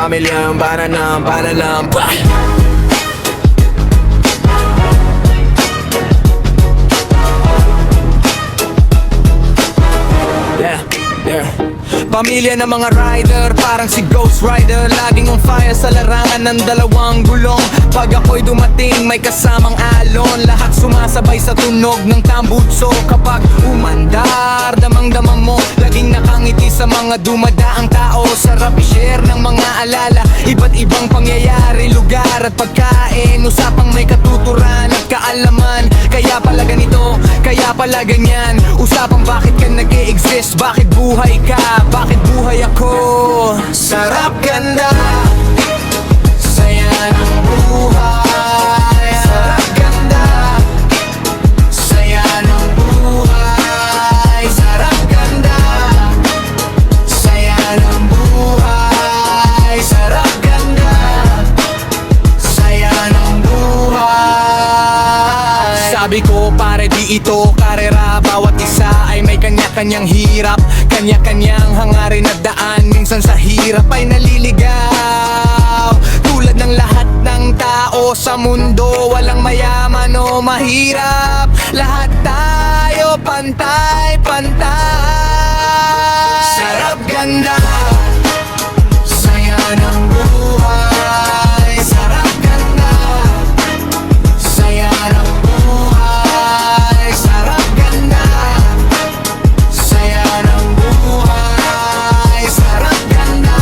Pamilyang bananang panalang Pamilya ng mga rider, parang si Ghost Rider. Laging on fire sa larangan ng dalawang gulong. Pag ako'y dumating, may kasamang alon. Lahat sumasabay sa tunog ng tambutso. Kapag umandar, damang-damang mo, laging nakangiti sa mga dumadaang tao. Sarap i-share ng mga alala, iba't ibang pangyayari, lugar at pagkain. Usapang may katuturan at kaalaman. Kaya pala ganito, kaya pala ganyan. Usapang bakit ka nag-e-exist, bakit buhay ka, bakit buhay ako. Sarap, ganda, saya ng buhay. Sarap, ganda, saya ng buhay. Sarap, ganda, saya ng buhay. Sarap, ganda, saya ng buhay. Sabi ko pare di ito karera, bawat isa ay may kanya-kanyang hirap, kanya-kanyang hangarin at daan. Minsan sa hirap ay naliligaw. Tulad ng lahat ng tao sa mundo, walang mayaman o mahirap. Lahat tayo pantay-pantay. Sarap, ganda, saya ng buhay. Sarap, ganda, saya ng buhay. Sarap, ganda, saya ng buhay. Sarap, ganda,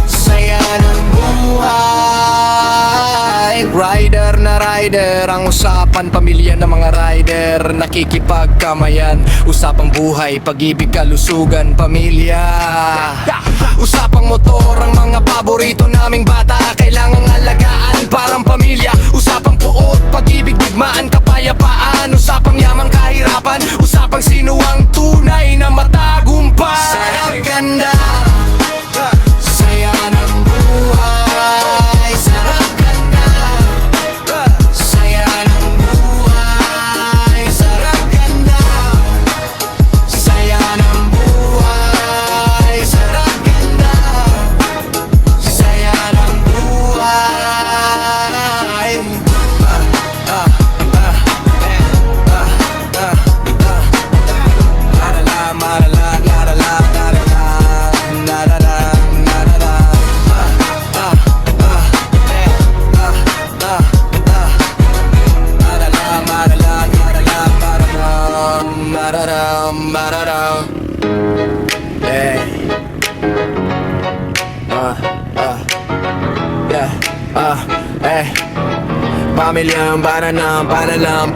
saya ng buhay. Rider na rider, ang usapan pamilya ng mga rider. Nakikipagkamayan, usapang buhay, pag-ibig, kalusugan, pamilya. Usapang motor, ang mga paborito naming bata, kailangang alagaan, parang pamilya. Usapang puot, pag-ibig, digmaan, kapayapaan. Usapang yamang kahirapan, usapang sino ang tunay na matagumpay. Sarap, ganda, saya ng buhay. Sarap, ganda, saya ng buhay. Sarap, ganda, saya ng buhay. Sarap, ganda, saya ng buhay. Marala, marala, marala, narara, narara. Marala, marala, marala, marala, marara. Hey. Yeah. Hey. Pamilyang bananang panalang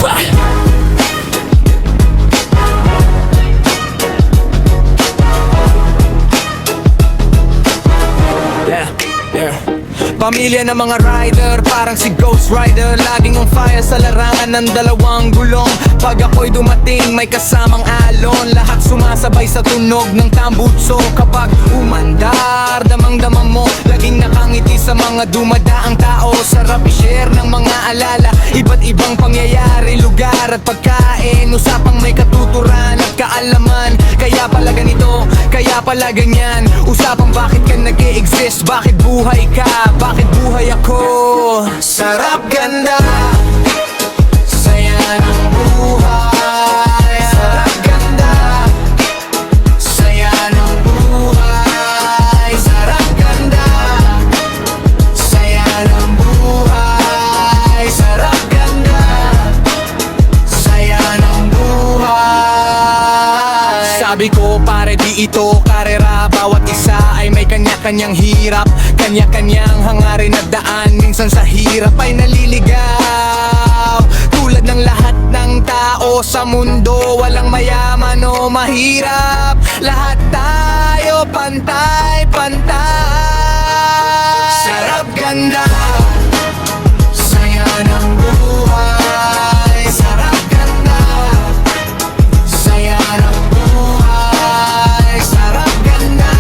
Pamilya ng mga rider, parang si Ghost Rider. Laging on fire sa larangan ng dalawang gulong. Pag ako'y dumating, may kasamang alon. Lahat sumasabay sa tunog ng tambutso. Kapag umandar, damang-damang mo, laging nakangiti sa mga dumadaang tao. Sarap i-share ng mga alala, iba't ibang pangyayari, lugar at pagkain. Usapang may katuturan at kaalaman. Kaya pala ganito, kaya pala ganyan. Usapang bakit ka nag-e-exist, bakit buhay ka, bakit buhay ako. Sarap, ganda, saya ng buhay. Sarap, ganda, saya ng buhay. Sarap, ganda, saya ng buhay. Sarap, ganda, saya ng buhay. Sabi ko pare di ito karera, bawat isa ay may kanya-kanyang hirap, kanya-kanyang hangarin at daan. Minsan sa hirap ay naliligaw. Tulad ng lahat ng tao sa mundo, walang mayaman o mahirap. Lahat tayo pantay-pantay. Sarap, ganda, saya ng buhay. Sarap, ganda, saya ng buhay. Sarap, ganda,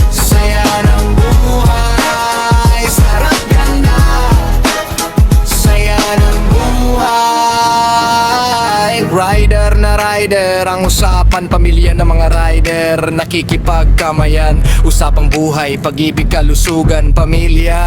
saya ng buhay. Sarap, ganda, saya ng buhay. mga rider, ang usapan pamilya ng mga rider, nakikipagkamayan, usapang buhay, pag-ibig, kalusugan, pamilya.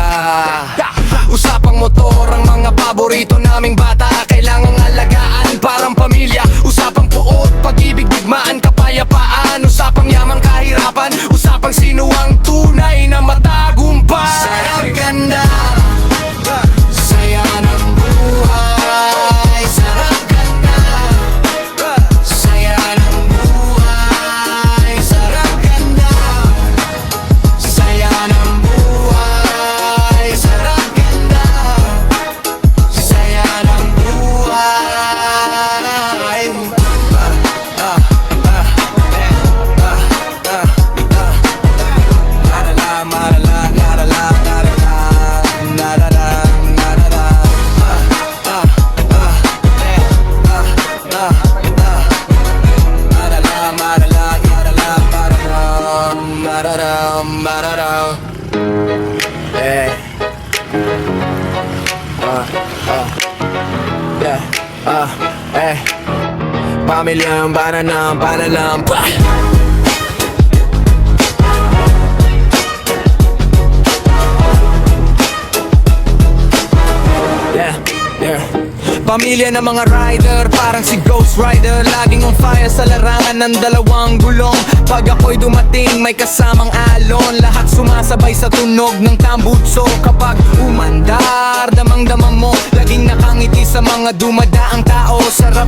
Usapang motor, ang mga paborito naming bata, kailangang alagaan, parang pamilya. Usapang puot, pag-ibig, digmaan, kapayapaan, usapang yamang kahirapan, usapang sino ang tunay na matagumpay. Sarap ganda, saya ng buhay. Sarap ganda, saya ng buhay. Sarap ganda, saya ng buhay. Sarap ganda, saya ng buhay. Pamilyang bananang panalampah. Pamilya ng mga rider, parang si Ghost Rider, laging on fire sa larangan ng dalawang gulong. Pag ako'y dumating, may kasamang alon, lahat sumasabay sa tunog ng tambutso. Kapag umandar, damang-dama mo, laging nakangiti sa mga dumadaang tao. Sarap